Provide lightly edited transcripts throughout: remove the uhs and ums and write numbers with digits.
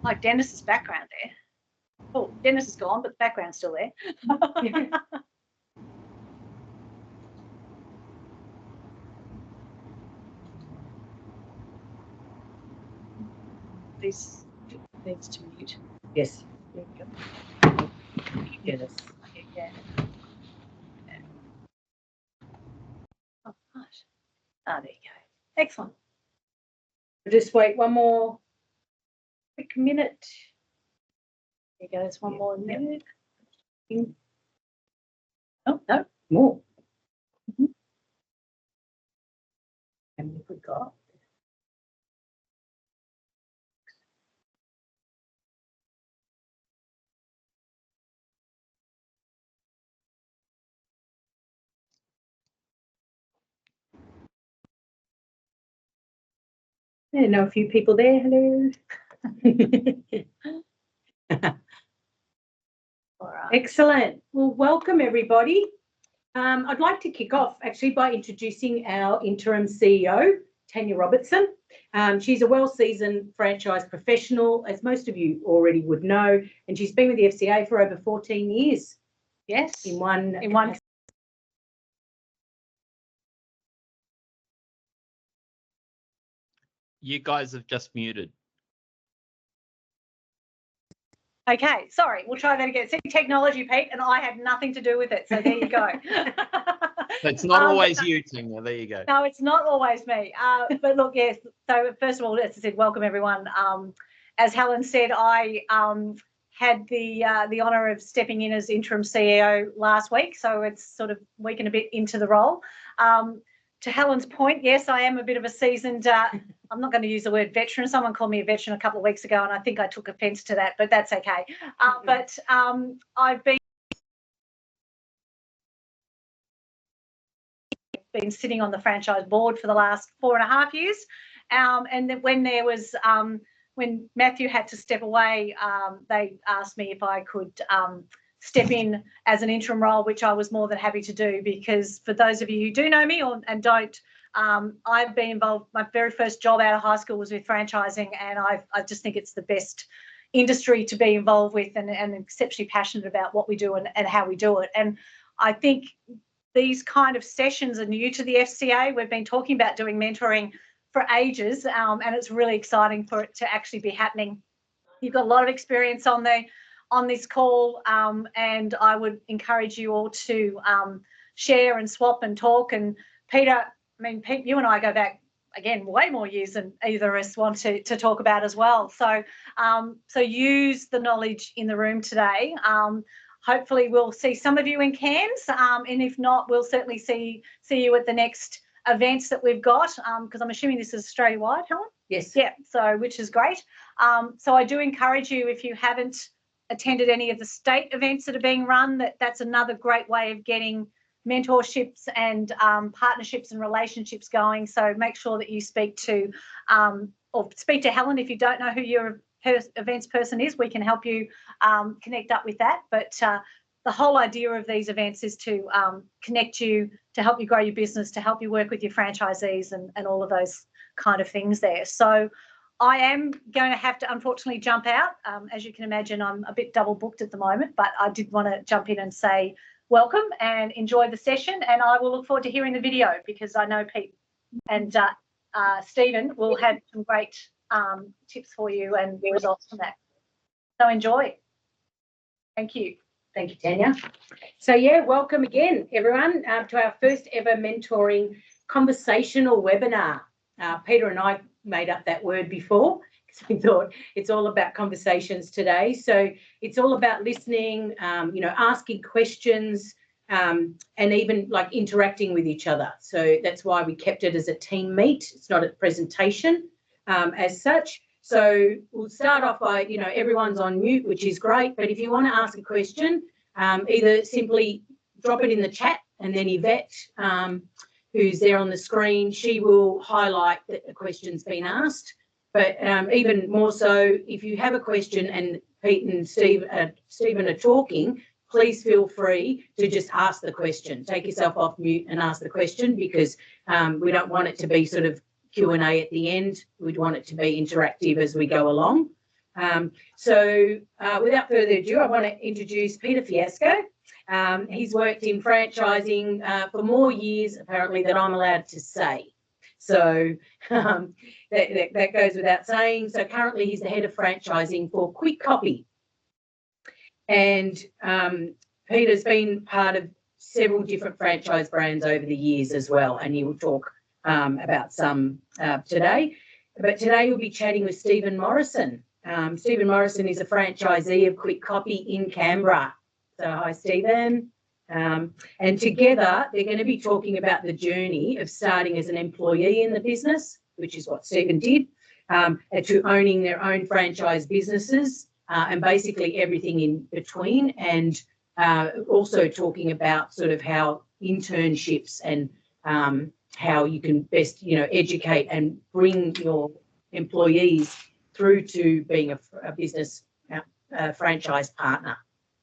Like Dennis's background there. Oh, Dennis is gone, but the background's still there. This needs to mute. Yes. Dennis. Yeah. Oh, right. Ah, there you go. Excellent. We'll just wait one more quick minute. There you go. There's one more minute. Oh, no, more. How many have we got? I know a few people there. Hello. All right. Excellent. Well, welcome everybody. I'd like to kick off actually by introducing our interim CEO, Tanya Robertson. She's a well-seasoned franchise professional, as most of you already would know, and she's been with the FCA for over 14 years. Yes. In one. You guys have just muted. Okay, sorry, we'll try that again. See, technology, Pete, and I had nothing to do with it, so there you go. It's not always you, Tanya. There you go. No, it's not always me. But look, yes, so first of all, as I said, welcome everyone. As Helen said, I had the honour of stepping in as interim CEO last week, so it's sort of a week and a bit into the role. To Helen's point, yes, I am a bit of a seasoned, I'm not going to use the word veteran. Someone called me a veteran a couple of weeks ago, and I think I took offence to that, but that's okay. But I've been sitting on the franchise board for the last 4.5 years. And then when there was, when Matthew had to step away, they asked me if I could step in as an interim role, which I was more than happy to do, because for those of you who do know me and don't, I've been involved, my very first job out of high school was with franchising, and I just think it's the best industry to be involved with, and exceptionally passionate about what we do and how we do it. And I think these kind of sessions are new to the FCA. We've been talking about doing mentoring for ages, and it's really exciting for it to actually be happening. You've got a lot of experience on this call, and I would encourage you all to share and swap and talk. And Peter, I mean, Pete, you and I go back, again, way more years than either of us want to talk about as well. So so use the knowledge in the room today. Hopefully we'll see some of you in Cairns, and if not, we'll certainly see you at the next events that we've got, because I'm assuming this is Australia-wide, Helen? Yes. Yeah, so which is great. So I do encourage you, if you haven't attended any of the state events that are being run, that's another great way of getting mentorships and partnerships and relationships going. So make sure that you speak to Helen if you don't know who your events person is. We can help you connect up with that. But the whole idea of these events is to connect you, to help you grow your business, to help you work with your franchisees and all of those kind of things there. So I am going to have to unfortunately jump out. As you can imagine, I'm a bit double booked at the moment, but I did want to jump in and say welcome and enjoy the session. And I will look forward to hearing the video, because I know Pete and Steven will have some great tips for you and results from that. So enjoy. Thank you. Thank you, Tanya. So, yeah, welcome again, everyone, to our first ever mentoring conversational webinar. Peter and I made up that word before, because we thought it's all about conversations today. So it's all about listening, asking questions, and even like interacting with each other. So that's why we kept it as a team meet. It's not a presentation as such. So we'll start off by, everyone's on mute, which is great. But if you want to ask a question, either simply drop it in the chat, and then Yvette, who's there on the screen, she will highlight that the question's been asked. But even more so, if you have a question and Pete and Stephen are talking, please feel free to just ask the question. Take yourself off mute and ask the question, because we don't want it to be sort of Q&A at the end. We'd want it to be interactive as we go along. So without further ado, I want to introduce Peter Fiasco. He's worked in franchising for more years, apparently, than I'm allowed to say. So that goes without saying. So currently he's the head of franchising for Kwik Kopy. And Peter's been part of several different franchise brands over the years as well, and he will talk about some today. But today we'll be chatting with Steven Morrison. Steven Morrison is a franchisee of Kwik Kopy in Canberra. So hi, Steven. And together they're going to be talking about the journey of starting as an employee in the business, which is what Steven did, and to owning their own franchise businesses, and basically everything in between, and also talking about sort of how internships and how you can best, educate and bring your employees through to being a business franchise partner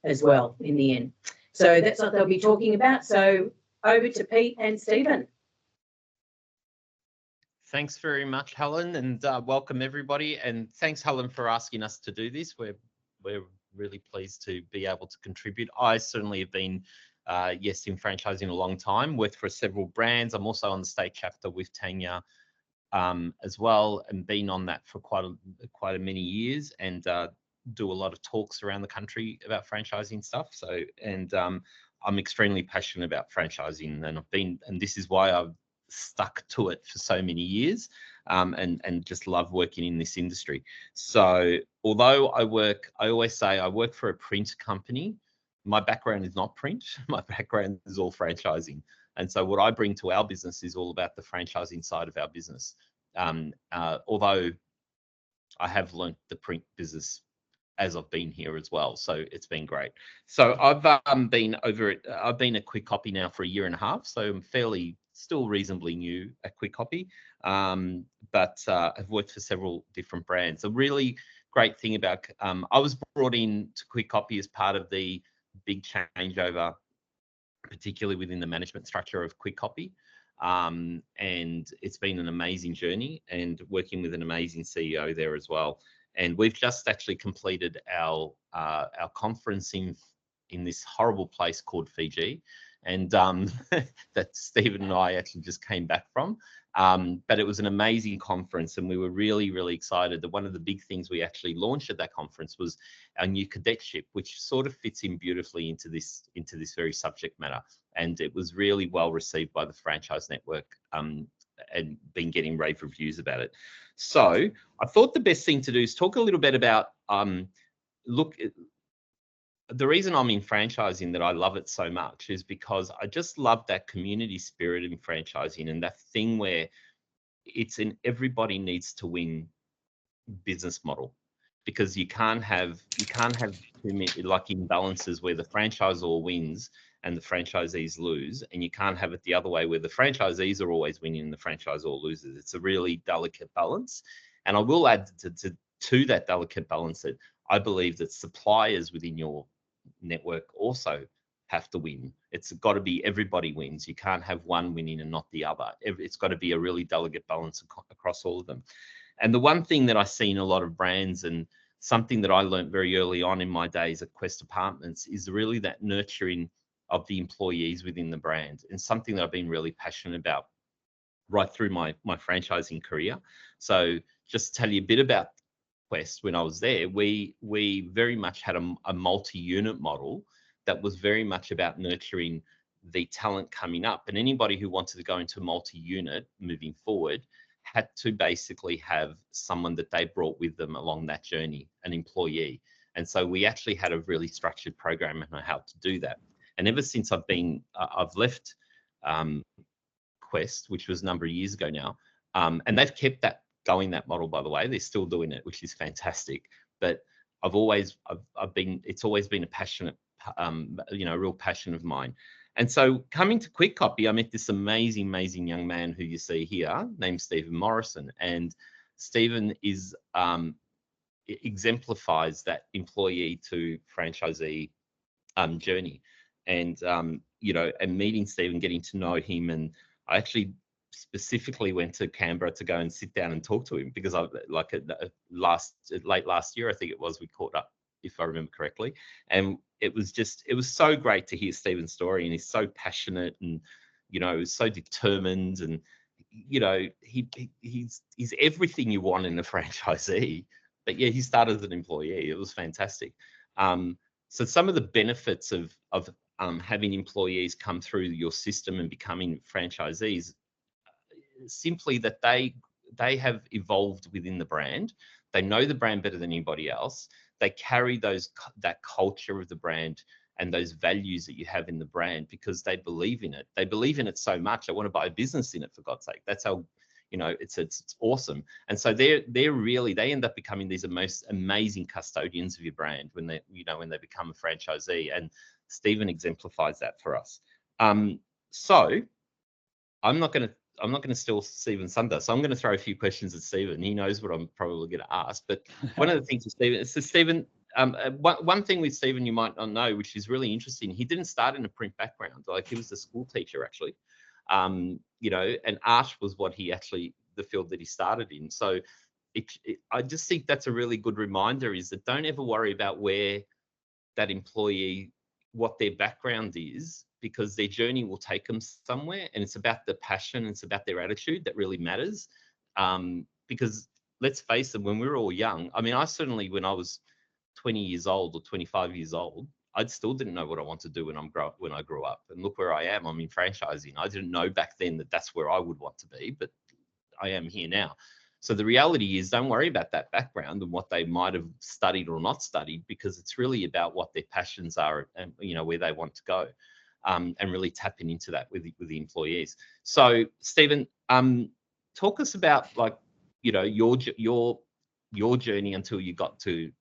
as well in the end. So that's what they'll be talking about. So over to Pete and Steven. Thanks very much, Helen, and welcome everybody. And thanks, Helen, for asking us to do this. We're really pleased to be able to contribute. I certainly have been, in franchising a long time, worked for several brands. I'm also on the state chapter with Tanya as well, and been on that for quite a many years, and do a lot of talks around the country about franchising stuff. So, and I'm extremely passionate about franchising, and this is why I've stuck to it for so many years, and just love working in this industry. So although I always say I work for a print company, my background is not print. My background is all franchising. And so what I bring to our business is all about the franchising side of our business. Although I have learnt the print business as I've been here as well, so it's been great. So I've been at Kwik Kopy now for 1.5 years, so I'm still reasonably new at Kwik Kopy, but I've worked for several different brands. A really great thing about I was brought in to Kwik Kopy as part of the big changeover, particularly within the management structure of Kwik Kopy. And it's been an amazing journey, and working with an amazing CEO there as well. And we've just actually completed our conference in this horrible place called Fiji, and that Steven and I actually just came back from. But it was an amazing conference, and we were really, really excited that one of the big things we actually launched at that conference was our new cadetship, which sort of fits in beautifully into this very subject matter. And it was really well received by the franchise network, and been getting rave reviews about it. So I thought the best thing to do is talk a little bit about, the reason I'm in franchising, that I love it so much, is because I just love that community spirit in franchising, and that thing where it's an everybody needs to win business model, because you can't have too many like imbalances where the franchisor wins and the franchisees lose, and you can't have it the other way where the franchisees are always winning and the franchisor loses. It's a really delicate balance. And I will add to that delicate balance that I believe that suppliers within your network also have to win. It's got to be everybody wins. You can't have one winning and not the other. It's got to be a really delicate balance across all of them. And the one thing that I see in a lot of brands, and something that I learned very early on in my days at Quest Apartments, is really that nurturing of the employees within the brand, and something that I've been really passionate about right through my franchising career. So just to tell you a bit about Quest, when I was there, we very much had a multi-unit model that was very much about nurturing the talent coming up, and anybody who wanted to go into multi-unit moving forward had to basically have someone that they brought with them along that journey, an employee. And so we actually had a really structured program on how to do that. And ever since I've left Quest, which was a number of years ago now, and they've kept that model, by the way. They're still doing it, which is fantastic. But it's always been a passionate, a real passion of mine. And so coming to Kwik Kopy, I met this amazing, amazing young man who you see here, named Steven Morrison. And Steven exemplifies that employee to franchisee journey. And and meeting Steven, getting to know him, and I actually specifically went to Canberra to go and sit down and talk to him, because I late last year, I think it was, we caught up, if I remember correctly. And it was so great to hear Steven's story, and he's so passionate, and he's so determined, and he's everything you want in a franchisee. But yeah, he started as an employee. It was fantastic. So some of the benefits of having employees come through your system and becoming franchisees, simply that they have evolved within the brand. They know the brand better than anybody else. They carry that culture of the brand and those values that you have in the brand, because they believe in it. They believe in it so much, they want to buy a business in it, for God's sake. That's how, it's awesome. And so they end up becoming these most amazing custodians of your brand when they become a franchisee. And Steven exemplifies that for us. So I'm not going to steal Steven's thunder. So I'm going to throw a few questions at Steven. He knows what I'm probably going to ask. But one of the things with Steven, so Steven, one thing with Steven you might not know, which is really interesting, he didn't start in a print background. Like, he was a school teacher, actually. And art was the field that he started in. So I just think that's a really good reminder, is that don't ever worry about where that employee, what their background is, because their journey will take them somewhere. And it's about the passion, it's about their attitude that really matters. Because let's face it, when we were all young, I mean, I certainly, when I was 20 years old or 25 years old, I still didn't know what I wanted to do when I grew up. And look where I am. I'm in franchising. I didn't know back then that that's where I would want to be, but I am here now. So the reality is, don't worry about that background and what they might have studied or not studied, because it's really about what their passions are and where they want to go, and really tapping into that with the employees. So Steven, talk us about your journey until you got to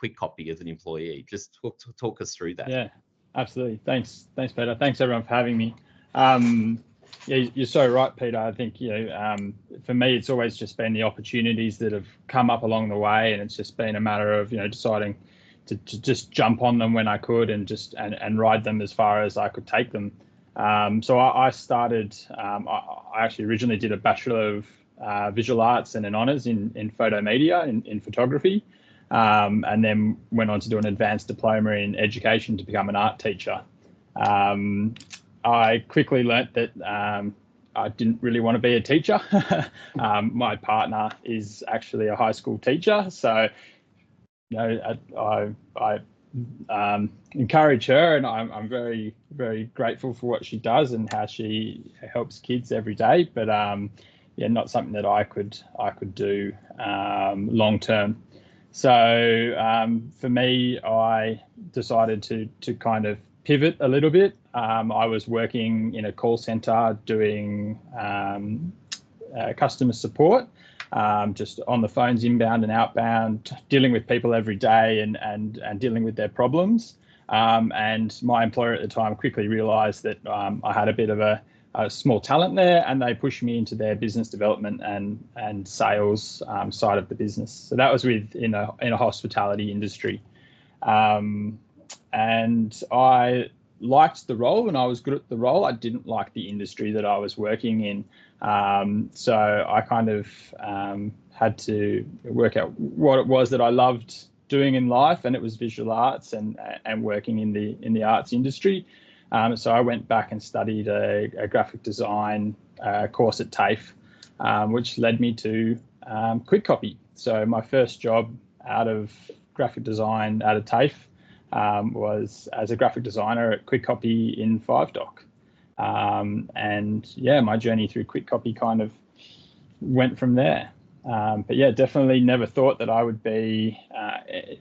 Kwik Kopy as an employee. Just talk us through that. Yeah, absolutely. Thanks, Peter. Thanks everyone for having me. Yeah, you're so right, Peter. I think for me, it's always just been the opportunities that have come up along the way, and it's just been a matter of deciding to just jump on them when I could, and just and ride them as far as I could take them. So I started. I actually originally did a Bachelor of Visual Arts and an honours in photo media in photography. And then went on to do an advanced diploma in education to become an art teacher. I quickly learnt that I didn't really want to be a teacher. My partner is actually a high school teacher, so I encourage her, and I'm very, very grateful for what she does and how she helps kids every day. But yeah, not something that I could do long term. So for me, I decided to kind of pivot a little bit. I was working in a call center doing customer support, just on the phones, inbound and outbound, dealing with people every day and dealing with their problems. And my employer at the time quickly realised that I had a bit of a small talent there, and they pushed me into their business development and sales side of the business. So that was in a hospitality industry, and I liked the role and I was good at the role. I didn't like the industry that I was working in, so I kind of had to work out what it was that I loved doing in life, and it was visual arts and working in the arts industry. So I went back and studied a graphic design course at TAFE, which led me to Kwik Kopy. So my first job out of graphic design out of TAFE was as a graphic designer at Kwik Kopy in 5Doc. And yeah, my journey through Kwik Kopy kind of went from there. But yeah, definitely never thought that I would be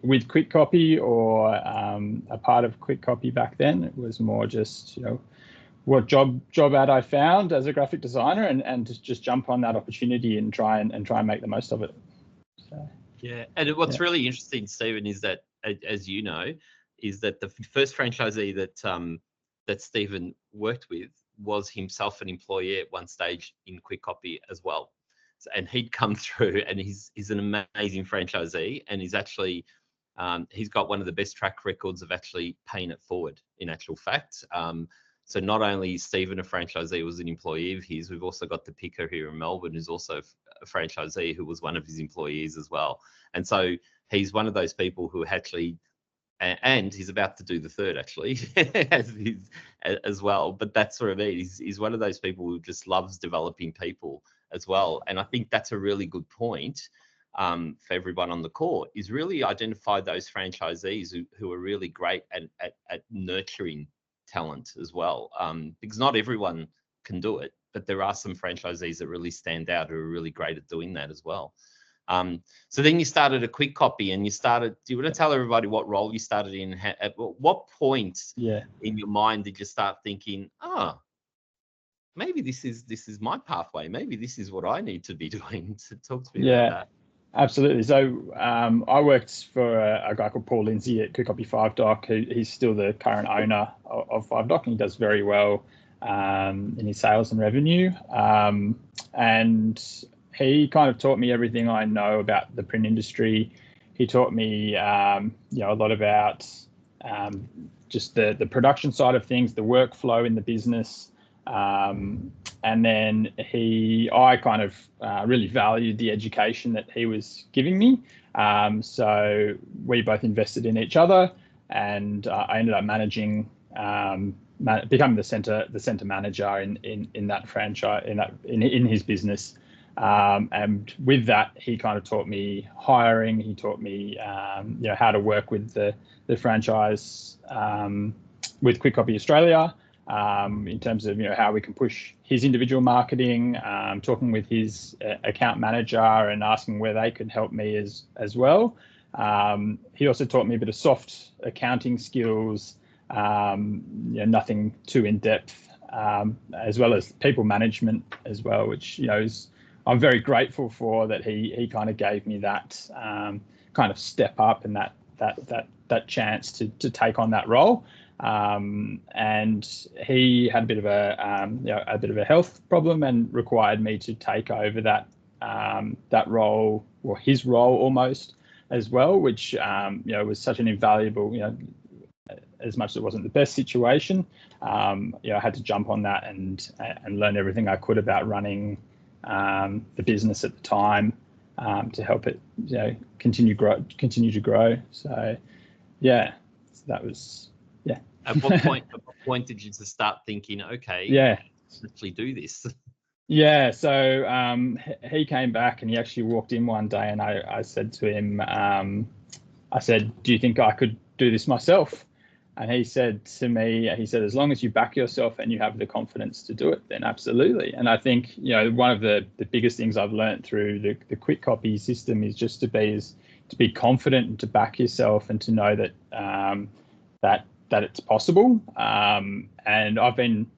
with Kwik Kopy or a part of Kwik Kopy back then. It was more just, what job ad I found as a graphic designer, and just jump on that opportunity and try and make the most of it. So, yeah, and what's really interesting, Steven, is that, as you know, is that the first franchisee that Steven worked with was himself an employee at one stage in Kwik Kopy as well. And he'd come through, and he's an amazing franchisee, and he's actually He's got one of the best track records of actually paying it forward, in actual fact. So not only is Steven a franchisee, was an employee of his, we've also got the picker here in Melbourne, who's also a franchisee, who was one of his employees as well. And so he's one of those people who actually, and he's about to do the third actually, as well. But that's sort of it. He's one of those people who just loves developing people as well. And I think that's a really good point for everyone on the call, is really identify those franchisees who are really great at nurturing talent as well, because not everyone can do it, but there are some franchisees that really stand out who are really great at doing that as well. So then you started a Kwik Kopy, and do you want to tell everybody what role you started in? At what point in your mind did you start thinking, oh, maybe this is my pathway, maybe this is what I need to be doing? So talk to me about that. Absolutely. So I worked for a guy called Paul Lindsay at Kwik Kopy 5Doc. He's still the current owner of 5Doc, and he does very well in his sales and revenue. And he kind of taught me everything I know about the print industry. He taught me, a lot about just the production side of things, the workflow in the business. And then I kind of really valued the education that he was giving me. So we both invested in each other, and I ended up managing, becoming the center manager in that franchise, in his business. And with that, he kind of taught me hiring. He taught me, how to work with the franchise with Kwik Kopy Australia. In terms of how we can push his individual marketing, talking with his account manager and asking where they could help me as well. He also taught me a bit of soft accounting skills, nothing too in depth, as well as people management as well, which I'm very grateful for, that he kind of gave me that kind of step up and that chance to take on that role. And he had a bit of a health problem and required me to take over that role, or his role almost, as well, which was such an invaluable, as much as it wasn't the best situation, I had to jump on that and learn everything I could about running the business at the time, to help it continue to grow. So that was. At what point did you just start thinking, okay, let's actually do this? Yeah, so he came back, and he actually walked in one day, and I said to him, I said, do you think I could do this myself? And he said to me, as long as you back yourself and you have the confidence to do it, then absolutely. And I think, one of the biggest things I've learned through the Kwik Kopy system is just to be confident and to back yourself, and to know that it's possible. And I've been,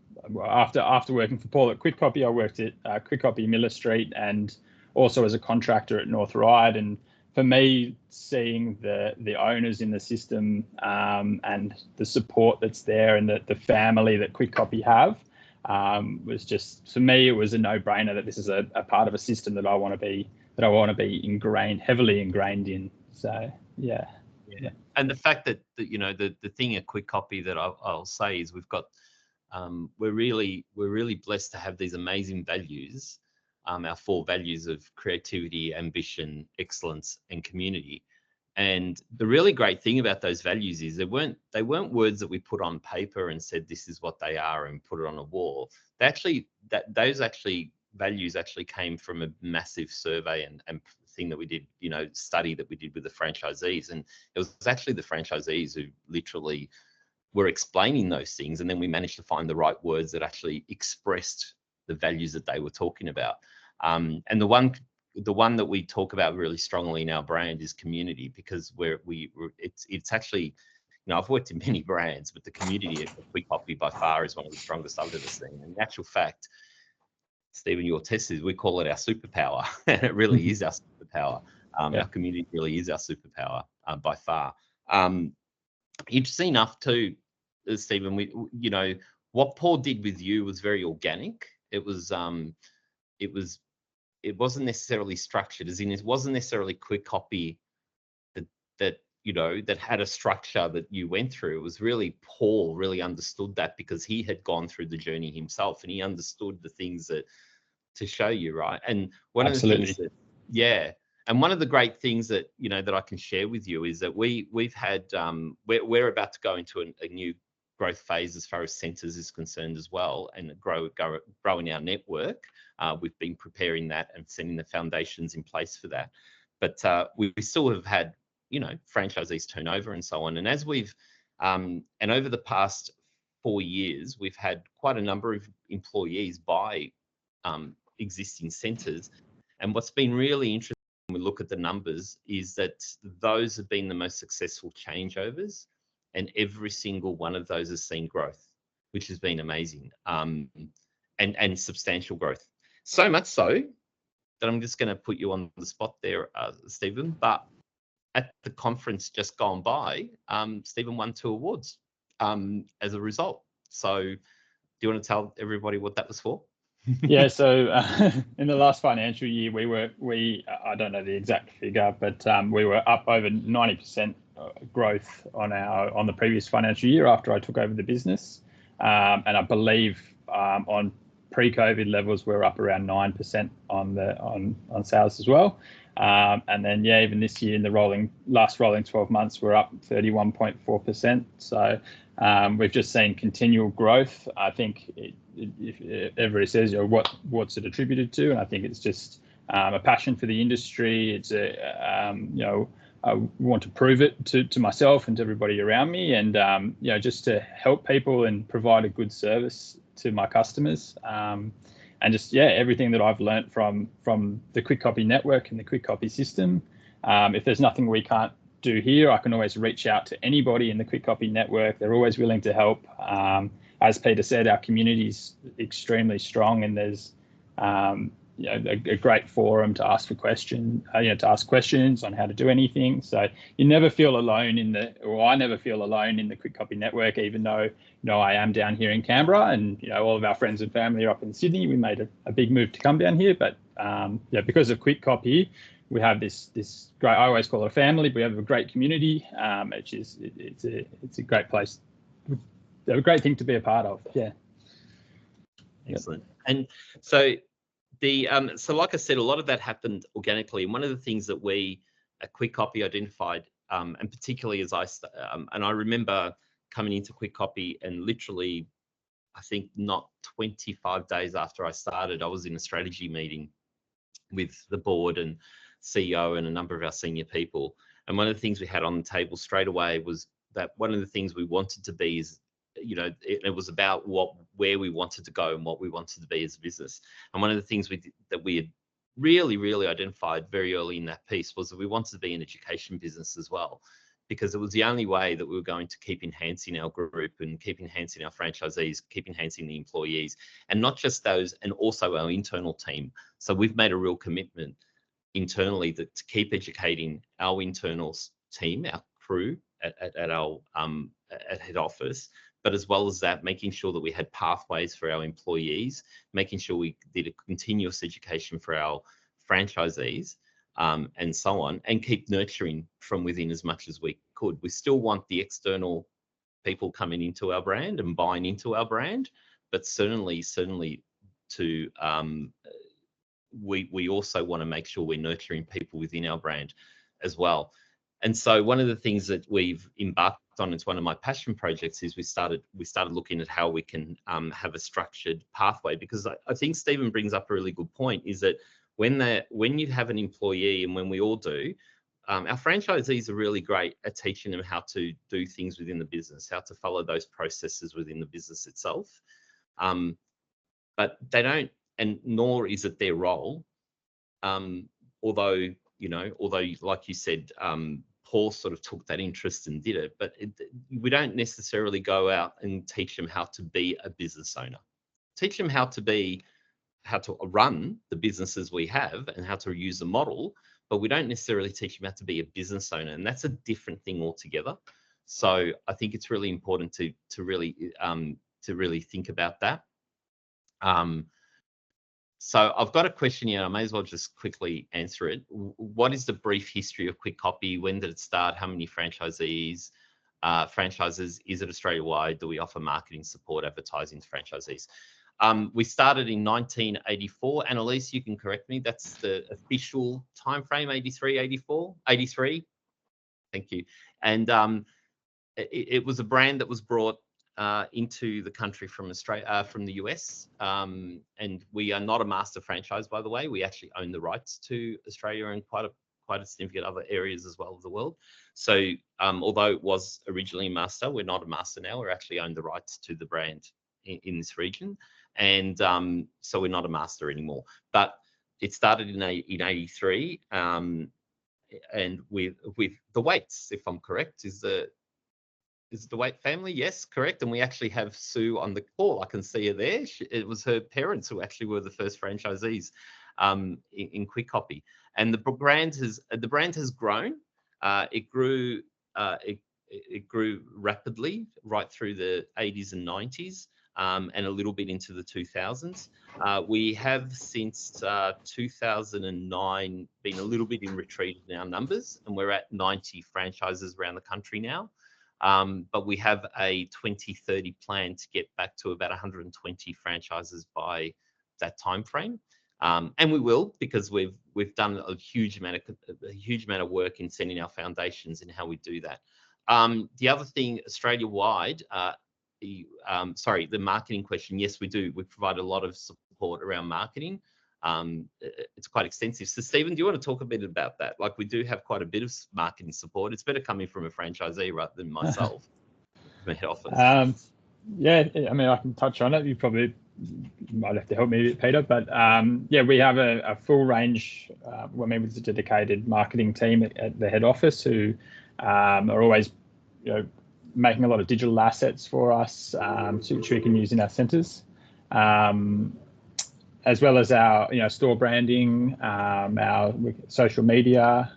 after working for Paul at Kwik Kopy, I worked at Kwik Kopy Miller Street, and also as a contractor at North Ryde. And for me, seeing the owners in the system, and the support that's there, and the family that Kwik Kopy have, was just, for me, it was a no-brainer that this is a part of a system that I want to be heavily ingrained in. So yeah. And the fact that the thing at Kwik Kopy that I'll say is we've got, we're really blessed to have these amazing values, our 4 values of creativity, ambition, excellence, and community. And the really great thing about those values is they weren't words that we put on paper and said this is what they are and put it on a wall. Those values actually came from a massive survey and thing that we did, study that we did with the franchisees. And it was actually the franchisees who literally were explaining those things, and then we managed to find the right words that actually expressed the values that they were talking about. And the one that we talk about really strongly in our brand is community, because it's actually, I've worked in many brands, but the community at Kwik Kopy by far is one of the strongest I've ever seen. And in actual fact, Steven, your test is, we call it our superpower. And it really is our superpower. Our community really is our superpower by far. Interesting enough too, Steven, what Paul did with you was very organic. It wasn't necessarily structured, as in it wasn't necessarily Kwik Kopy that that had a structure that you went through. It was really Paul really understood that, because he had gone through the journey himself, and he understood the things that to show you, right? And one Absolutely. of the things that, and one of the great things that that I can share with you is that we've had we're about to go into a new growth phase as far as centres is concerned as well, and growing our network. We've been preparing that and setting the foundations in place for that, but we still have had franchisees turnover and so on. And as we've and over the past 4 years, we've had quite a number of employees buy existing centres. And what's been really interesting when we look at the numbers is that those have been the most successful changeovers, and every single one of those has seen growth, which has been amazing, and substantial growth. So much so that I'm just going to put you on the spot there, Stephen, but at the conference just gone by, Stephen won 2 awards as a result. So do you want to tell everybody what that was for? Yeah, so in the last financial year, we I don't know the exact figure, but we were up over 90% growth on the previous financial year after I took over the business, and I believe on pre-COVID levels we're up around 9% on sales as well, and then even this year in the last rolling 12 months we're up 31.4%. So we've just seen continual growth. I think if everybody says, what's it attributed to? And I think it's just a passion for the industry. It's I want to prove it to myself and to everybody around me, and just to help people and provide a good service to my customers. And just everything that I've learnt from the Kwik Kopy network and the Kwik Kopy system. If there's nothing we can't do here, I can always reach out to anybody in the Kwik Kopy network. They're always willing to help. As Peter said, our community is extremely strong, and there's a great forum to ask questions on how to do anything. So you never feel alone I never feel alone in the Kwik Kopy network, even though I am down here in Canberra, and all of our friends and family are up in Sydney. We made a big move to come down here, but because of Kwik Kopy, we have this great, I always call it a family, but we have a great community, which is it's a great place, a great thing to be a part of. Excellent. And so so like I said, a lot of that happened organically, and one of the things that we at Kwik Kopy identified, and particularly as I remember coming into Kwik Kopy, and literally I think not 25 days after I started, I was in a strategy meeting with the board and CEO and a number of our senior people. And one of the things we had on the table straight away was that one of the things we wanted to be is, it was about where we wanted to go and what we wanted to be as a business. And one of the things that we had really identified very early in that piece was that we wanted to be an education business as well, because it was the only way that we were going to keep enhancing our group and keep enhancing our franchisees, keep enhancing the employees, and not just those, and also our internal team. So we've made a real commitment internally to keep educating our internal team, our crew at our at head office, but as well as that, making sure that we had pathways for our employees, making sure we did a continuous education for our franchisees, and so on, and keep nurturing from within as much as we could. We still want the external people coming into our brand and buying into our brand, but certainly to we also want to make sure we're nurturing people within our brand as well. And so one of the things that we've embarked on, it's one of my passion projects, is we started looking at how we can have a structured pathway, because I think Stephen brings up a really good point, is that when you have an employee, and when we all do, our franchisees are really great at teaching them how to do things within the business, how to follow those processes within the business itself. But they don't, and nor is it their role. Although like you said, Paul sort of took that interest and did it, but we don't necessarily go out and teach them how to be a business owner. Teach them how to run the businesses we have and how to use the model, but we don't necessarily teach them how to be a business owner, and that's a different thing altogether. So I think it's really important to really think about that. So I've got a question here. I may as well just quickly answer it. What is the brief history of Kwik Kopy? When did it start? How many franchisees, franchises? Is it Australia-wide? Do we offer marketing support, advertising to franchisees? We started in 1984. Annalise, you can correct me. That's the official timeframe, 83, 84, 83. Thank you. And it was a brand that was brought into the country from Australia, from the US, and we are not a master franchise, by the way. We actually own the rights to Australia and quite a significant other areas as well as the world. So although it was originally master, we're not a master now. We actually own the rights to the brand in this region, and so we're not a master anymore. But it started in 83, and with the Waits, if I'm correct, is the Wait family? Yes, correct. And we actually have Sue on the call. I can see her there. It was her parents who actually were the first franchisees in Kwik Kopy. And the brand has grown. It grew rapidly right through the 80s and 90s, and a little bit into the 2000s. We have since 2009 been a little bit in retreat in our numbers, and we're at 90 franchises around the country now. But we have a 2030 plan to get back to about 120 franchises by that time frame, and we will, because we've done a huge amount of work in setting our foundations and how we do that. The other thing, Australia-wide, sorry, the marketing question. Yes, we do. We provide a lot of support around marketing. It's quite extensive. So Stephen, do you want to talk a bit about that? Like, we do have quite a bit of marketing support. It's better coming from a franchisee rather than myself. Head office. Yeah, I mean, I can touch on it. You probably might have to help me a bit, Peter, but yeah, we have a full range. With a dedicated marketing team at the head office who are always, making a lot of digital assets for us, which we can use in our centres. As well as our store branding, our social media,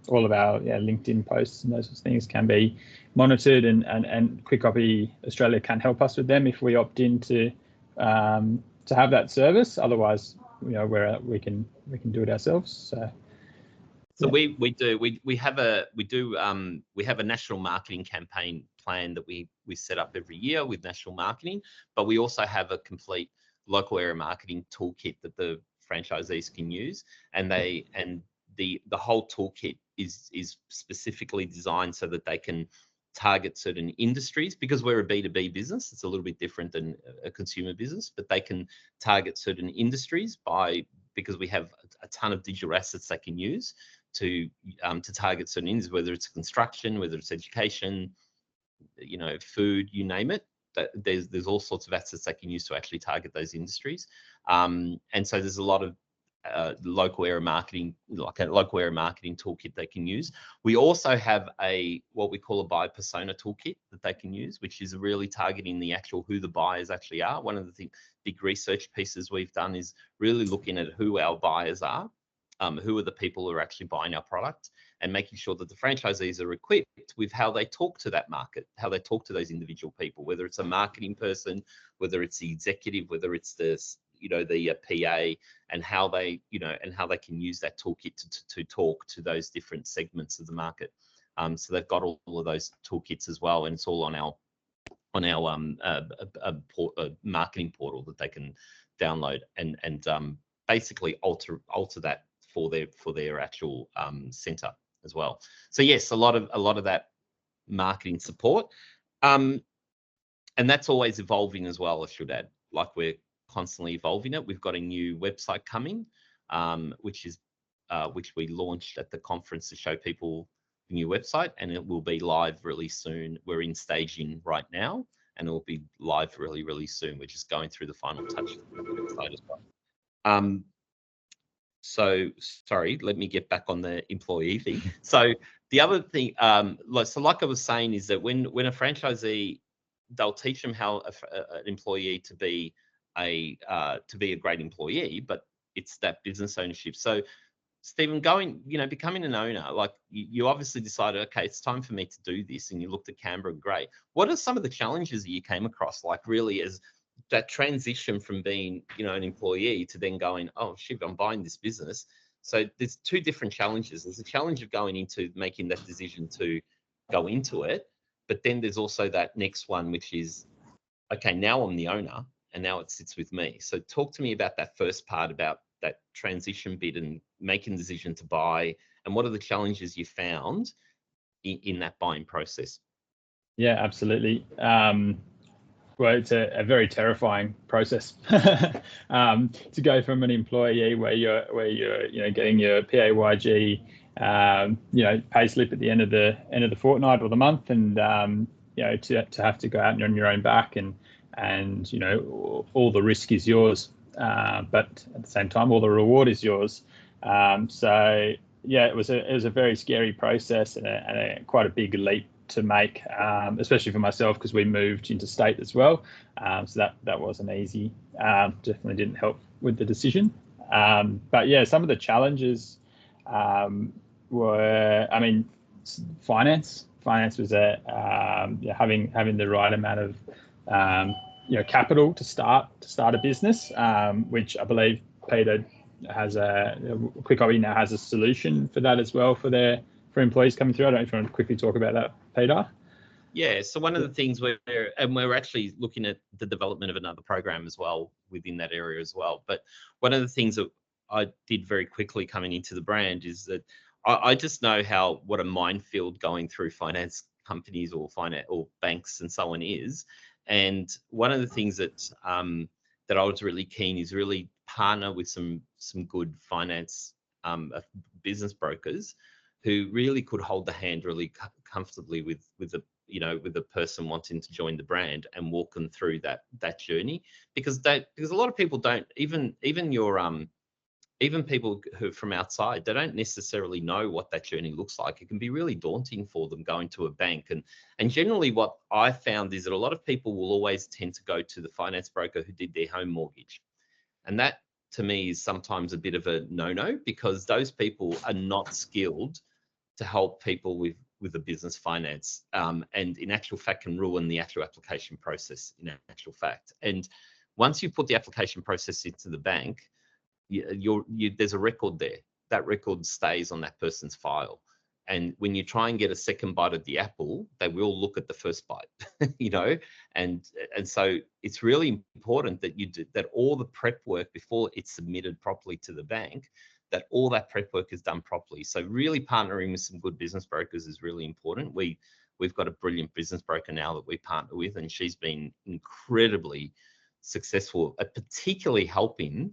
all of our LinkedIn posts and those sorts of things can be monitored, and Kwik Kopy Australia can help us with them if we opt in to have that service. Otherwise, we can do it ourselves. So we have a national marketing campaign plan that we set up every year with national marketing, but we also have a complete local area marketing toolkit that the franchisees can use, and the whole toolkit is specifically designed so that they can target certain industries. Because we're a B2B business, it's a little bit different than a consumer business, but they can target certain industries because we have a ton of digital assets they can use to target certain industries, whether it's construction, whether it's education, food, you name it. There's all sorts of assets they can use to actually target those industries, and so there's a lot of local area marketing, like a local area marketing toolkit they can use. We also have what we call a buyer persona toolkit that they can use, which is really targeting the actual who the buyers actually are. One of the big research pieces we've done is really looking at who our buyers are, who are the people who are actually buying our product, and making sure that the franchisees are equipped with how they talk to that market, how they talk to those individual people, whether it's a marketing person, whether it's the executive, whether it's the PA, and how they can use that toolkit to talk to those different segments of the market. So they've got all of those toolkits as well, and it's all on our marketing portal that they can download and basically alter that for their actual center as well. So yes, a lot of that marketing support, and that's always evolving as well, I should add. Like, we're constantly evolving it. We've got a new website coming, which we launched at the conference to show people the new website, and it will be live really soon. We're in staging right now, and it will be live really, really soon. We're just going through the final touches of the website as well. So sorry, let me get back on the employee thing. So the other thing, like I was saying, is that when a franchisee, they'll teach them how an employee to be a great employee, but it's that business ownership. So Stephen, becoming an owner, like you obviously decided, okay, it's time for me to do this, and you looked at Canberra. Great. What are some of the challenges that you came across, like really as that transition from being, an employee to then going, oh shit, I'm buying this business. So there's two different challenges. There's a challenge of going into making that decision to go into it, but then there's also that next one, which is, okay, now I'm the owner and now it sits with me. So talk to me about that first part, about that transition bit and making the decision to buy, and what are the challenges you found in that buying process? Yeah, absolutely. Well, it's a very terrifying process to go from an employee where you're getting your PAYG pay slip at the end of the fortnight or the month, and to have to go out on your own back, and all the risk is yours, but at the same time all the reward is yours. So yeah, it was a very scary process, and quite a big leap to make, especially for myself, because we moved interstate as well. So that wasn't easy. Definitely didn't help with the decision. But yeah, some of the challenges were, finance. Finance was having the right amount of capital to start a business, which I believe Peter has Kwik Kopy now has a solution for that as well for employees coming through. I don't know if you want to quickly talk about that, Peter. Yeah, so one of the things we're actually looking at the development of another program as well within that area as well. But one of the things that I did very quickly coming into the brand is that I just know what a minefield going through finance companies or banks and so on is. And one of the things that I was really keen is really partner with some good finance business brokers who really could hold the hand really comfortably with the person wanting to join the brand and walk them through that journey, because a lot of people don't, even people who from outside, they don't necessarily know what that journey looks like. It can be really daunting for them going to a bank, and generally what I found is that a lot of people will always tend to go to the finance broker who did their home mortgage, and that to me is sometimes a bit of a no-no, because those people are not skilled to help people with the business finance, and in actual fact can ruin the actual application process in actual fact. And once you put the application process into the bank, there's a record there. That record stays on that person's file. And when you try and get a second bite of the apple, they will look at the first bite, and so it's really important that you do that, all the prep work before it's submitted properly to the bank, that all that prep work is done properly. So really partnering with some good business brokers is really important. We've got a brilliant business broker now that we partner with, and she's been incredibly successful at particularly helping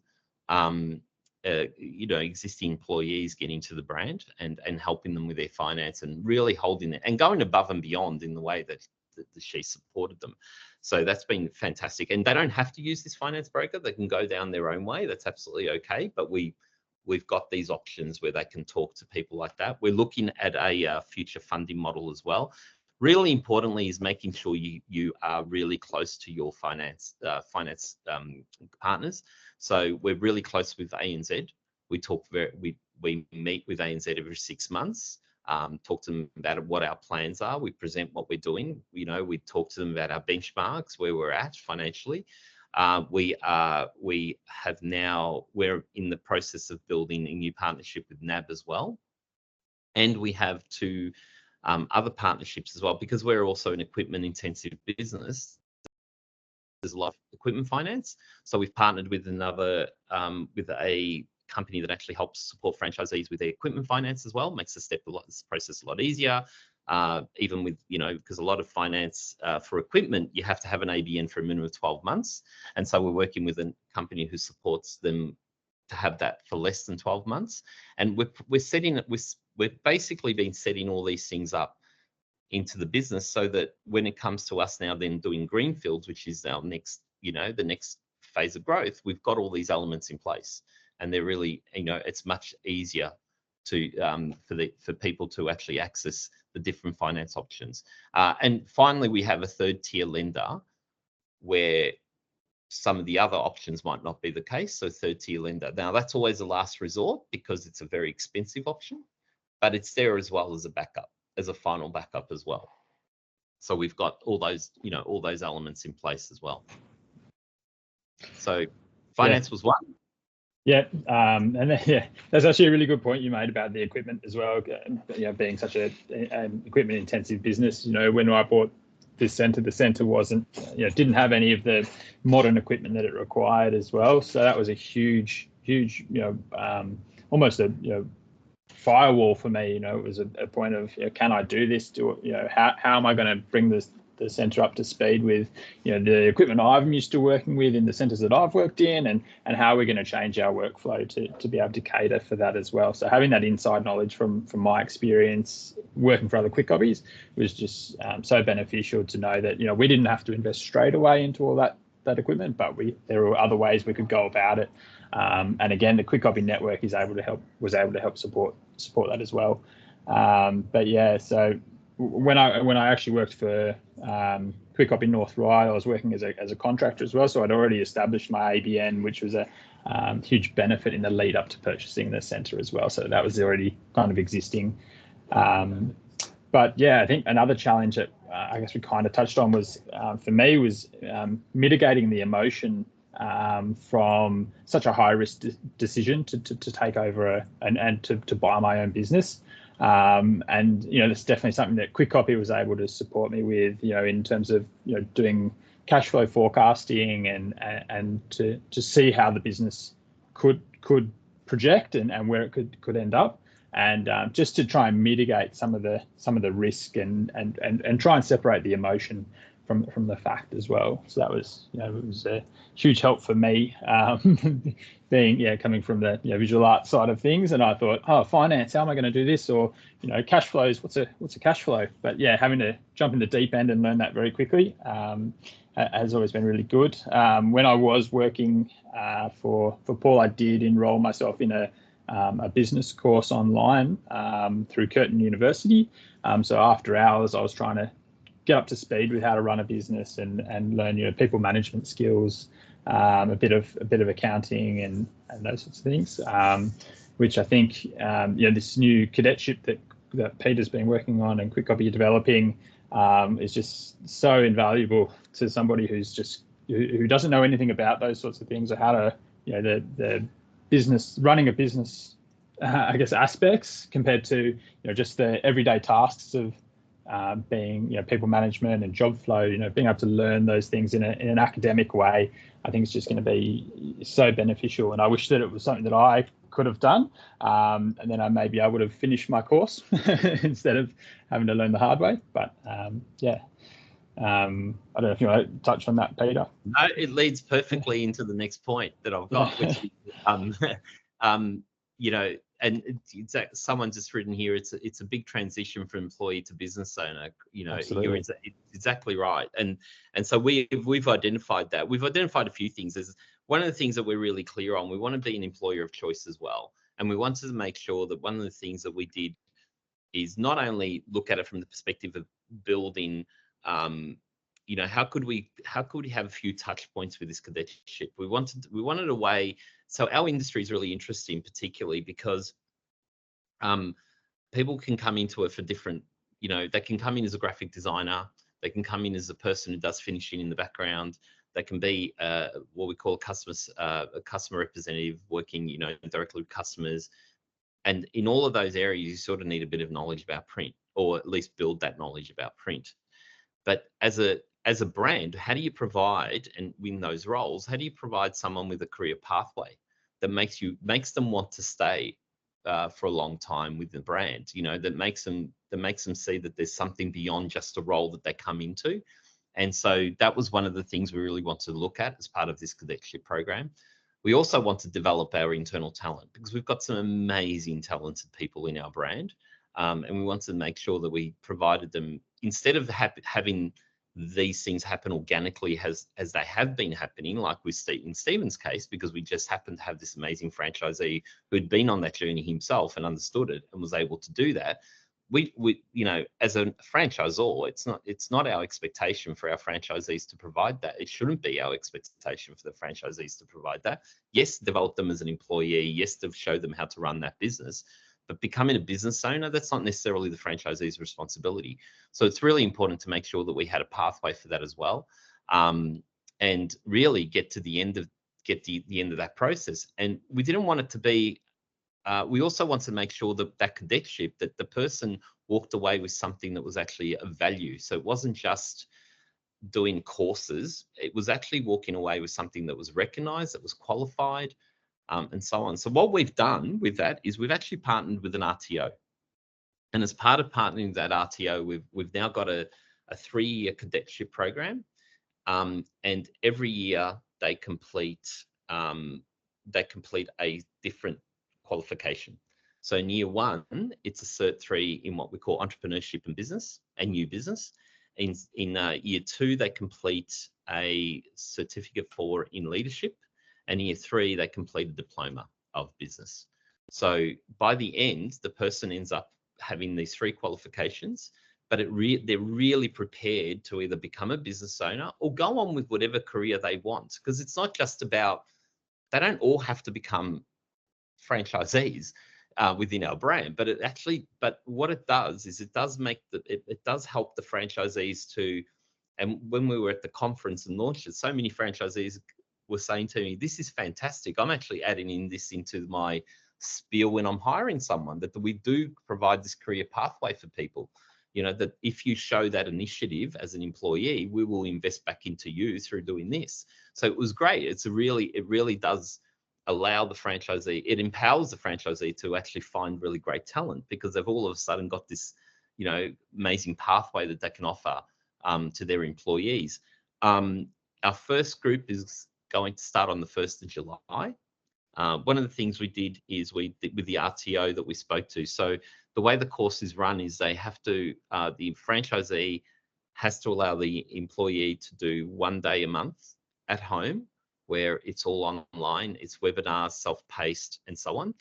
existing employees getting to the brand and helping them with their finance, and really holding it and going above and beyond in the way that she supported them. So that's been fantastic. And they don't have to use this finance broker. They can go down their own way. That's absolutely okay. But we've got these options where they can talk to people like that. We're looking at a future funding model as well. Really importantly is making sure you are really close to your finance partners. So we're really close with ANZ. We meet with ANZ every 6 months, talk to them about what our plans are. We present what we're doing. We talk to them about our benchmarks, where we're at financially. We're in the process of building a new partnership with NAB as well. And we have two other partnerships as well, because we're also an equipment intensive business. There's a lot of equipment finance. So we've partnered with with a company that actually helps support franchisees with their equipment finance as well. Makes this process a lot easier. Even with, because a lot of finance for equipment, you have to have an ABN for a minimum of 12 months. And so we're working with a company who supports them to have that for less than 12 months. And we've basically been setting all these things up into the business, so that when it comes to us now then doing greenfields, which is our next, the next phase of growth, we've got all these elements in place, and they're really, it's much easier to for people to actually access the different finance options. And finally, we have a third tier lender where some of the other options might not be the case. So third tier lender. Now that's always a last resort, because it's a very expensive option, but it's there as well as a backup, as a final backup as well. So we've got all those elements in place as well. So finance was one. Yeah, and then, yeah, that's actually a really good point you made about the equipment as well. Being such an equipment-intensive business, when I bought this centre, the centre wasn't, didn't have any of the modern equipment that it required as well. So that was a huge, almost a firewall for me. It was a point of, can I do this? How am I going to bring the centre up to speed with the equipment I'm used to working with in the centres that I've worked in, and how are we going to change our workflow to be able to cater for that as well. So having that inside knowledge from my experience working for other Kwik Kopys was just so beneficial to know that we didn't have to invest straight away into all that equipment, but there were other ways we could go about it. And again, the Kwik Kopy network was able to help support that as well. But yeah, so when I actually worked for Kwik Kopy North Ryde, I was working as a contractor as well. So I'd already established my ABN, which was a huge benefit in the lead up to purchasing the centre as well. So that was already kind of existing. But yeah, I think another challenge that I guess we kind of touched on was for me was mitigating the emotion from such a high risk decision to take over and to buy my own business. And that's definitely something that Kwik Kopy was able to support me with, in terms of doing cash flow forecasting and to see how the business could project and where it could end up, and just to try and mitigate some of the risk and try and separate the emotion from the fact as well. So that was it was a huge help for me, being coming from the visual art side of things. And I thought, finance, how am I going to do this? Or cash flows, what's a cash flow? But yeah, having to jump in the deep end and learn that very quickly has always been really good. When I was working for Paul, I did enroll myself in a business course online through Curtin University. So after hours, I was trying to get up to speed with how to run a business and learn people management skills, a bit of accounting and those sorts of things, which I think this new cadetship that Peter's been working on and Kwik Kopy developing is just so invaluable to somebody who doesn't know anything about those sorts of things, or how to the business, running a business I guess aspects compared to just the everyday tasks of being people management and job flow. Being able to learn those things in an academic way, I think it's just going to be so beneficial. And I wish that it was something that I could have done, and then maybe I would have finished my course instead of having to learn the hard way. But I don't know if you want to touch on that, Peter. No, it leads perfectly into the next point that I've got, which is, and someone's just written here, it's a big transition from employee to business owner. You're exactly right. And so we've identified that. We've identified a few things. There's one of the things that we're really clear on. We want to be an employer of choice as well. And we wanted to make sure that one of the things that we did is not only look at it from the perspective of building, how could we have a few touch points with this cadetship? We wanted a way. So our industry is really interesting, particularly because people can come into it for different, they can come in as a graphic designer, they can come in as a person who does finishing in the background, they can be what we call a customer representative working, directly with customers. And in all of those areas, you sort of need a bit of knowledge about print, or at least build that knowledge about print. But as a brand, how do you provide, and in those roles, how do you provide someone with a career pathway that makes them want to stay for a long time with the brand? That makes them see that there's something beyond just a role that they come into. And so that was one of the things we really want to look at as part of this cadetship program. We also want to develop our internal talent, because we've got some amazing, talented people in our brand, and we want to make sure that we provided them, instead of having these things happen organically as they have been happening, like in Steven's case, because we just happened to have this amazing franchisee who'd been on that journey himself and understood it and was able to do that. We as a franchisor, it's not our expectation for our franchisees to provide that. It shouldn't be our expectation for the franchisees to provide that. Yes, develop them as an employee. Yes, to show them how to run that business. But becoming a business owner, that's not necessarily the franchisee's responsibility. So it's really important to make sure that we had a pathway for that as well. And and really get to the end of that process. And we didn't want it to be. We also want to make sure that that cadetship, that the person walked away with something that was actually of value. So it wasn't just doing courses, it was actually walking away with something that was recognized, that was qualified, and so on. So what we've done with that is we've actually partnered with an RTO. And as part of partnering with that RTO, we've now got a 3-year cadetship program. And every year they complete a different qualification. So in year 1, it's a Cert 3 in what we call entrepreneurship and business and new business. In year 2, they complete a certificate 4 in leadership, and year 3, they complete a diploma of business. So by the end, the person ends up having these 3 qualifications, but they're really prepared to either become a business owner or go on with whatever career they want, because it's not just about, they don't all have to become franchisees within our brand, but what it does is it does help the franchisees to, and when we were at the conference and launched it, so many franchisees were saying to me, this is fantastic. I'm actually adding in this into my spiel when I'm hiring someone, that we do provide this career pathway for people. You know, that if you show that initiative as an employee, we will invest back into you through doing this. So it was great. It really does allow the franchisee, it empowers the franchisee to actually find really great talent, because they've all of a sudden got this, you know, amazing pathway that they can offer to their employees. Our first group is going to start on the 1st of July. One of the things we did is we did with the RTO that we spoke to. So the way the course is run is they have to, the franchisee has to allow the employee to do 1 day a month at home, where it's all online, it's webinars, self-paced, and so on.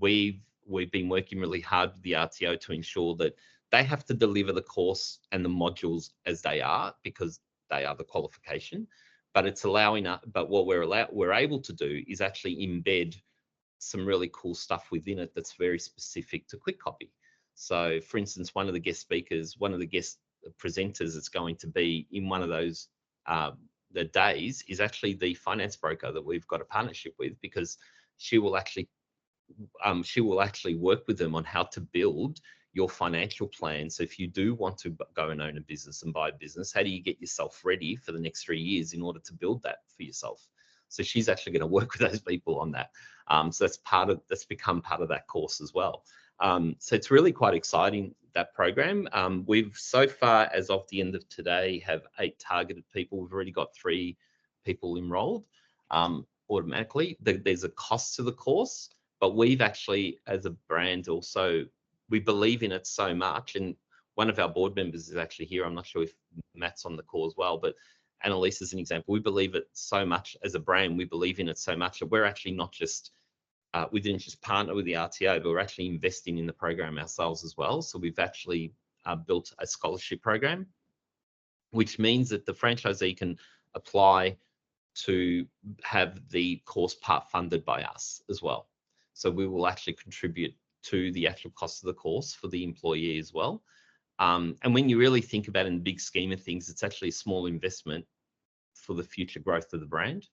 We've been working really hard with the RTO to ensure that they have to deliver the course and the modules as they are, because they are the qualification. But it's allowing us, but what we're able to do is actually embed some really cool stuff within it that's very specific to Kwik Kopy. So, for instance, one of the guest presenters that's going to be in one of those the days is actually the finance broker that we've got a partnership with, because she will actually work with them on how to build your financial plan. So if you do want to go and own a business and buy a business, how do you get yourself ready for the next 3 years in order to build that for yourself? So she's actually going to work with those people on that. So that's become part of that course as well. So it's really quite exciting, that program. We've so far, as of the end of today, have 8 targeted people. We've already got 3 people enrolled automatically. There's a cost to the course, but we've actually, as a brand, also, we believe in it so much. And one of our board members is actually here. I'm not sure if Matt's on the call as well, but Annalise is an example. We believe it so much as a brand. We believe in it so much that we're actually not just, we didn't just partner with the RTO, but we're actually investing in the program ourselves as well. So we've actually built a scholarship program, which means that the franchisee can apply to have the course part funded by us as well. So we will actually contribute to the actual cost of the course for the employee as well. And when you really think about it in the big scheme of things, it's actually a small investment for the future growth of the brand,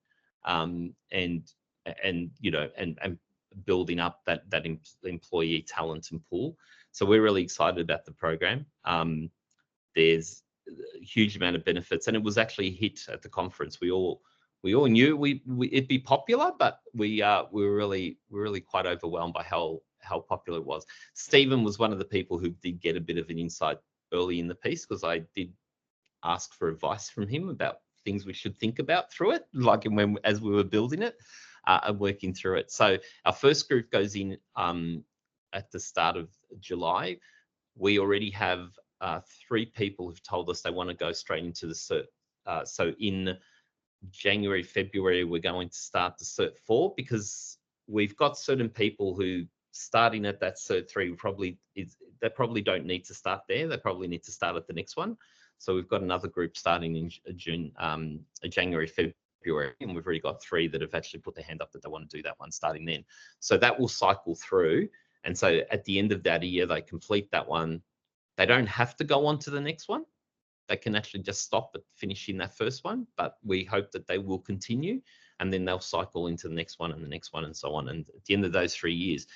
and you know, and building up that employee talent and pool. So we're really excited about the program. There's a huge amount of benefits, and it was actually a hit at the conference. We all knew it'd be popular, but we were really quite overwhelmed by how popular it was. Stephen was one of the people who did get a bit of an insight early in the piece, because I did ask for advice from him about things we should think about through it, like as we were building it and working through it. So our first group goes in at the start of July. We already have 3 people who've told us they want to go straight into the cert. So in January, February, we're going to start the Cert 4, because we've got certain people who, starting at that Cert 3, they probably don't need to start there. They probably need to start at the next one. So we've got another group starting in January, February, and we've already got 3 that have actually put their hand up that they want to do that one starting then. So that will cycle through. And so at the end of that year, they complete that one. They don't have to go on to the next one, they can actually just stop at finishing that first one, but we hope that they will continue, and then they'll cycle into the next one and the next one and so on. And at the end of those 3 years,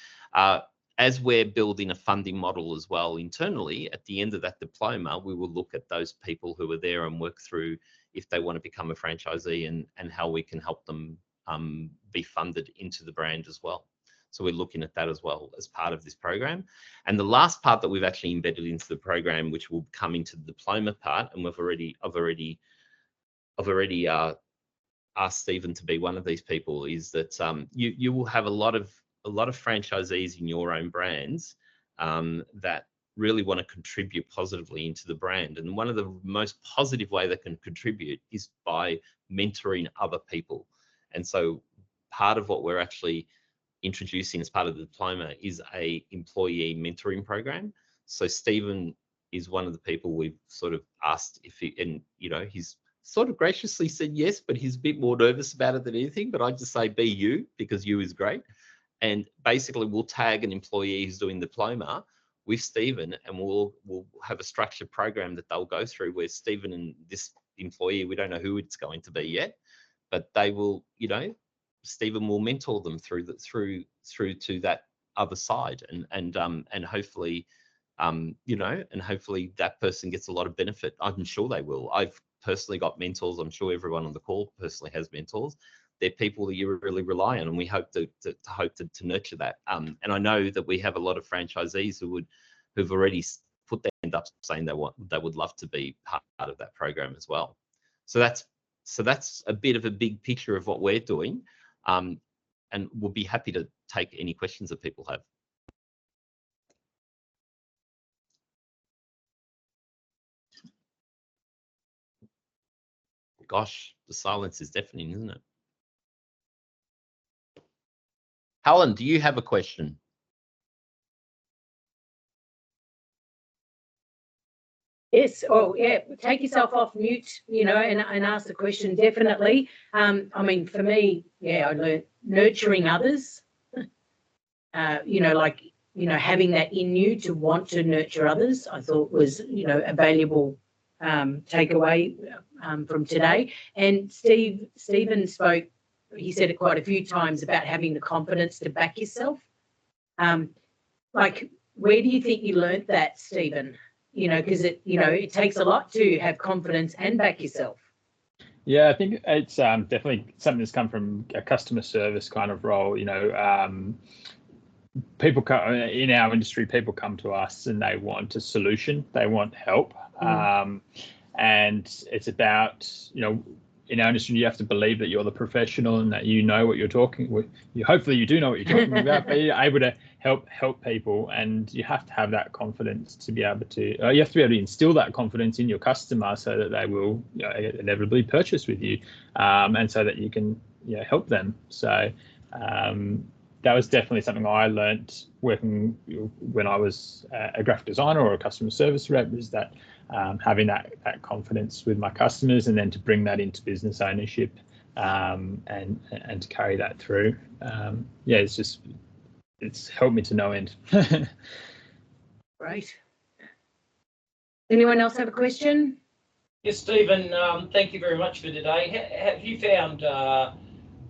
as we're building a funding model as well internally, at the end of that diploma, we will look at those people who are there and work through if they want to become a franchisee and how we can help them be funded into the brand as well. So we're looking at that as well as part of this program. And the last part that we've actually embedded into the program, which will come into the diploma part, and I've already asked Steven to be one of these people, is that you will have a lot of franchisees in your own brands that really want to contribute positively into the brand. And one of the most positive way they can contribute is by mentoring other people. And so part of what we're actually introducing as part of the diploma is a employee mentoring program. So Steven is one of the people we've sort of asked if he, and you know, he's sort of graciously said yes, but he's a bit more nervous about it than anything. But I just say be you, because you is great. And basically we'll tag an employee who's doing the diploma with Steven, and we'll have a structured program that they'll go through where Steven and this employee, we don't know who it's going to be yet, but they will, you know, Steven will mentor them through to that other side, and hopefully, you know, and hopefully that person gets a lot of benefit. I'm sure they will. I've personally got mentors. I'm sure everyone on the call personally has mentors. They're people that you really rely on, and we hope to nurture that. And I know that we have a lot of franchisees who've already put their hand up saying they would love to be part of that program as well. So that's a bit of a big picture of what we're doing, and we'll be happy to take any questions that people have. Gosh, the silence is deafening, isn't it? Helen, do you have a question? Yes. Oh, yeah. Take yourself off mute, you know, and ask the question. Definitely. I mean, for me, yeah, I learned nurturing others. You know, like, you know, having that in you to want to nurture others, I thought was, you know, a valuable takeaway from today. And Steven spoke. He said it quite a few times about having the confidence to back yourself. Like, where do you think you learnt that, Steven? You know, because it takes a lot to have confidence and back yourself. Yeah, I think it's definitely something that's come from a customer service kind of role. You know, people come in our industry. People come to us and they want a solution. They want help, and it's about, you know, in our industry, you have to believe that you're the professional and that you know what you're talking with. Hopefully you do know what you're talking about, but you're able to help people, and you have to have that confidence to be able to. You have to be able to instill that confidence in your customer so that they will, you know, inevitably purchase with you, and so that you can, you know, help them. So that was definitely something I learned working when I was a graphic designer or a customer service rep, is that having that confidence with my customers, and then to bring that into business ownership, and to carry that through. Yeah, it's helped me to no end. Great. Anyone else have a question? Yes, Steven, thank you very much for today. Have you found,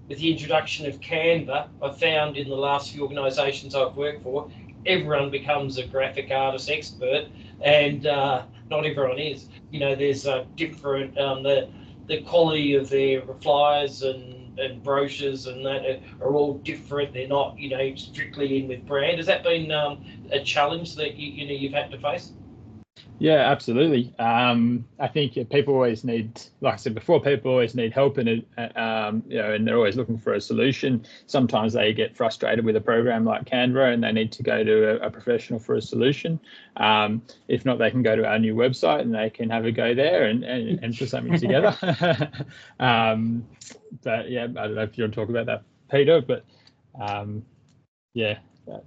with the introduction of Canva, I've found in the last few organisations I've worked for, everyone becomes a graphic artist expert, and not everyone is. You know, there's different, the quality of their flyers and brochures and that are all different. They're not, you know, strictly in with brand. Has that been a challenge that you've had to face? Yeah, absolutely. I think people always need, like I said before, people always need help, and you know, and they're always looking for a solution. Sometimes they get frustrated with a program like Canva, and they need to go to a professional for a solution. If not, they can go to our new website and they can have a go there and put something together. But yeah, I don't know if you want to talk about that, Peter, but yeah.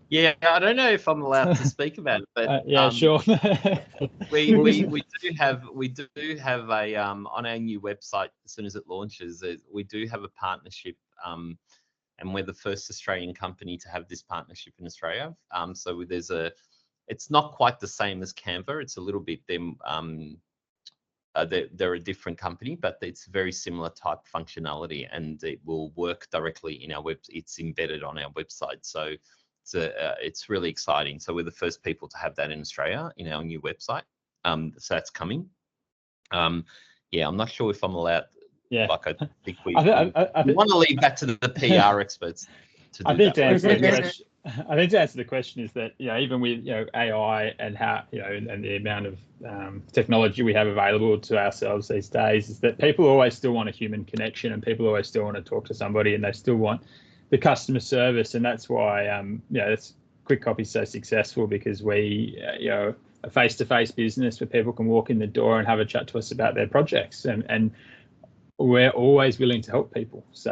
Yeah, I don't know if I'm allowed to speak about it, but yeah, sure. we do have a on our new website, as soon as it launches, we do have a partnership, and we're the first Australian company to have this partnership in Australia. So it's not quite the same as Canva. It's a little bit them they're a different company, but it's very similar type functionality, and it will work directly in our web. It's embedded on our website, so it's really exciting. So we're the first people to have that in Australia in our new website. So that's coming. Yeah, I'm not sure if I'm allowed. Yeah, like I think we want to leave that to the PR experts. I think to answer the question is that, you know, even with, you know, AI and how, you know, and the amount of technology we have available to ourselves these days, is that people always still want a human connection, and people always still want to talk to somebody, and they still want the customer service. And that's why, you know, that's Kwik Kopy is so successful, because we, you know, a face-to-face business where people can walk in the door and have a chat to us about their projects, and we're always willing to help people. So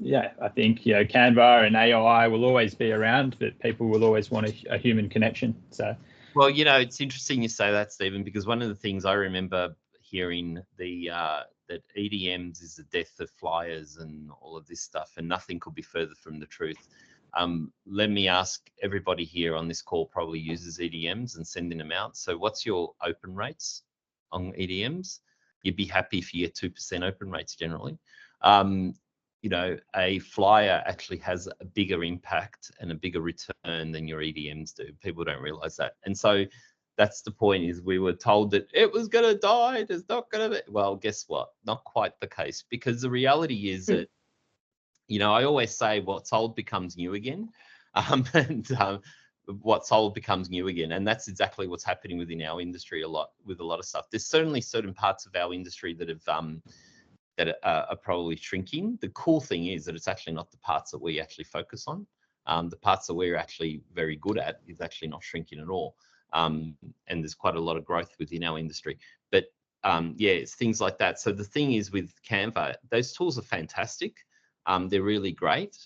yeah, I think, you know, Canva and AI will always be around, but people will always want a human connection. So, well, you know, it's interesting you say that, Stephen, because one of the things I remember hearing that EDMs is the death of flyers and all of this stuff, and nothing could be further from the truth. Let me ask everybody here on this call probably uses EDMs and sending them out. So what's your open rates on EDMs? You'd be happy if you get 2% open rates generally. You know, a flyer actually has a bigger impact and a bigger return than your EDMs do. People don't realize that. And so that's the point, is we were told that it was going to die. It's not going to be. Well, guess what? Not quite the case, because the reality is that, you know, I always say what's old becomes new again. What's old becomes new again. And that's exactly what's happening within our industry with a lot of stuff. There's certainly certain parts of our industry that have that are probably shrinking. The cool thing is that it's actually not the parts that we actually focus on. The parts that we're actually very good at is actually not shrinking at all. And there's quite a lot of growth within our industry. But yeah, it's things like that. So the thing is with Canva, those tools are fantastic. They're really great.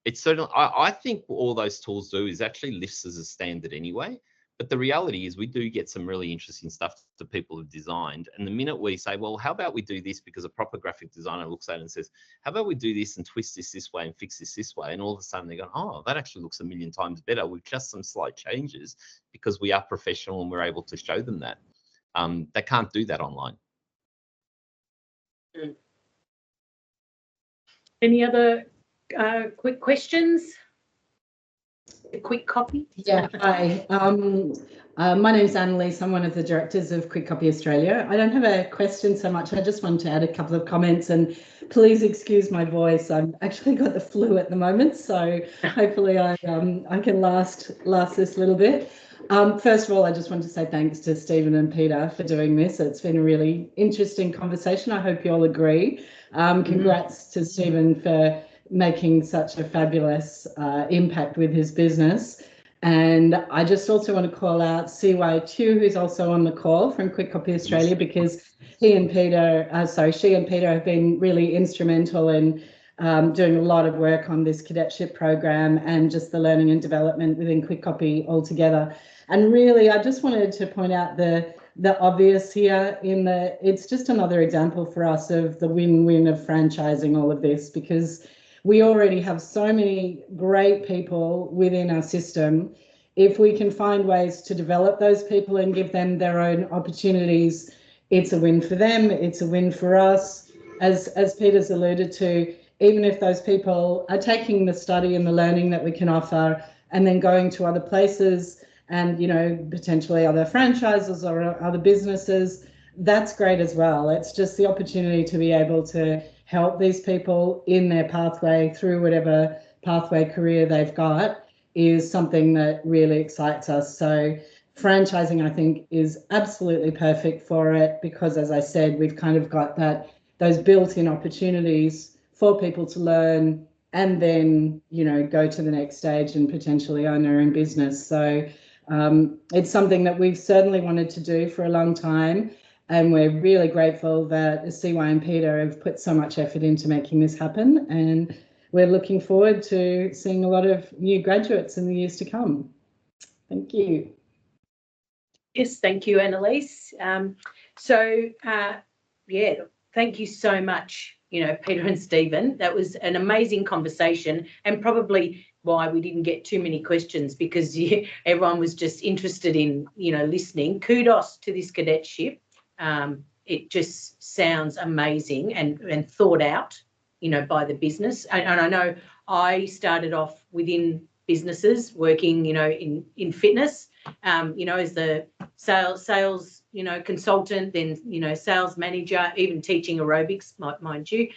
It's certainly, I think all those tools do is actually lifts as a standard anyway. But the reality is we do get some really interesting stuff that people have designed. And the minute we say, well, how about we do this, because a proper graphic designer looks at it and says, how about we do this and twist this way and fix this way? And all of a sudden they're going, oh, that actually looks a million times better with just some slight changes, because we are professional and we're able to show them that. They can't do that online. Any other quick questions? Kwik Kopy? Yeah, hi. My name is Annalise. I'm one of the directors of Kwik Kopy Australia. I don't have a question so much. I just wanted to add a couple of comments, and please excuse my voice. I've actually got the flu at the moment, so hopefully I can last this little bit. First of all, I just want to say thanks to Stephen and Peter for doing this. It's been a really interesting conversation. I hope you all agree. Congrats to Stephen for making such a fabulous impact with his business. And I just also want to call out CY2, who's also on the call from Kwik Kopy Australia, because she and Peter have been really instrumental in doing a lot of work on this cadetship program and just the learning and development within Kwik Kopy altogether. And really, I just wanted to point out the obvious here, in that it's just another example for us of the win-win of franchising all of this, because we already have so many great people within our system. If we can find ways to develop those people and give them their own opportunities, it's a win for them, it's a win for us. As Peter's alluded to, even if those people are taking the study and the learning that we can offer and then going to other places and, you know, potentially other franchises or other businesses, that's great as well. It's just the opportunity to be able to help these people in their pathway through whatever pathway career they've got is something that really excites us. So franchising, I think, is absolutely perfect for it, because, as I said, we've kind of got those built-in opportunities for people to learn and then, you know, go to the next stage and potentially own their own business. So it's something that we've certainly wanted to do for a long time. And we're really grateful that CY and Peter have put so much effort into making this happen. And we're looking forward to seeing a lot of new graduates in the years to come. Thank you. Yes, thank you, Annalise. Yeah, thank you so much, you know, Peter and Stephen. That was an amazing conversation, and probably why we didn't get too many questions, because everyone was just interested in, you know, listening. Kudos to this cadetship. It just sounds amazing and thought out, you know, by the business. And I know I started off within businesses working, you know, in fitness, you know, as the sales, you know, consultant, then, you know, sales manager, even teaching aerobics, mind you,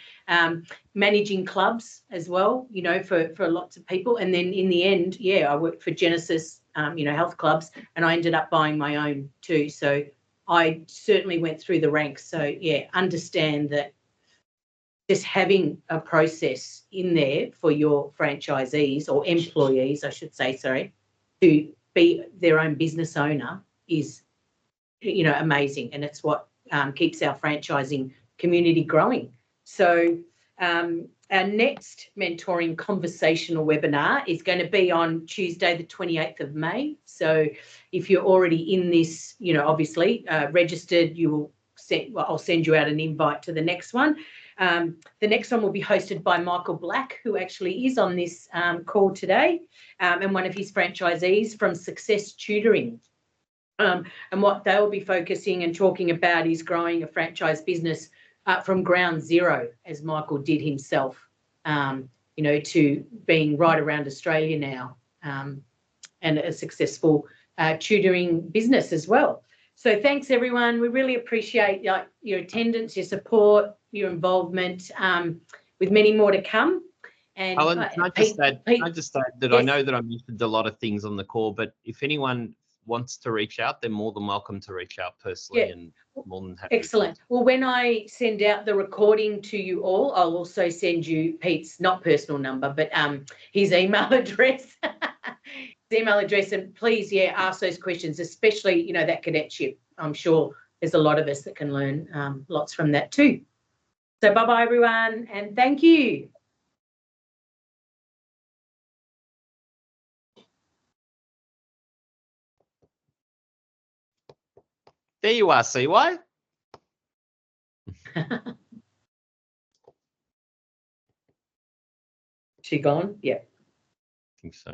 managing clubs as well, you know, for lots of people. And then in the end, yeah, I worked for Genesis, you know, health clubs, and I ended up buying my own too. So I certainly went through the ranks. So yeah, understand that just having a process in there for your franchisees or employees, I should say, sorry, to be their own business owner is, you know, amazing. And it's what keeps our franchising community growing. So our next mentoring conversational webinar is going to be on Tuesday, the 28th of May. So if you're already in this, you know, obviously registered, you will I'll send you out an invite to the next one. The next one will be hosted by Michael Black, who actually is on this call today, and one of his franchisees from Success Tutoring. And what they'll be focusing and talking about is growing a franchise business from ground zero, as Michael did himself, you know, to being right around Australia now, and a successful tutoring business as well. So thanks, everyone. We really appreciate your attendance, your support, your involvement, with many more to come. And Alan, can I just add that yes. I know that I mentioned a lot of things on the call, but if anyone wants to reach out, they're more than welcome to reach out personally, Yeah. and more than happy. Excellent. Well, when I send out the recording to you all, I'll also send you Pete's not personal number, but his email address. His email address, and please, yeah, ask those questions, especially, you know, that cadetship. I'm sure there's a lot of us that can learn lots from that too. So bye-bye, everyone, and thank you. There you are, CY. She gone? Yeah. I think so.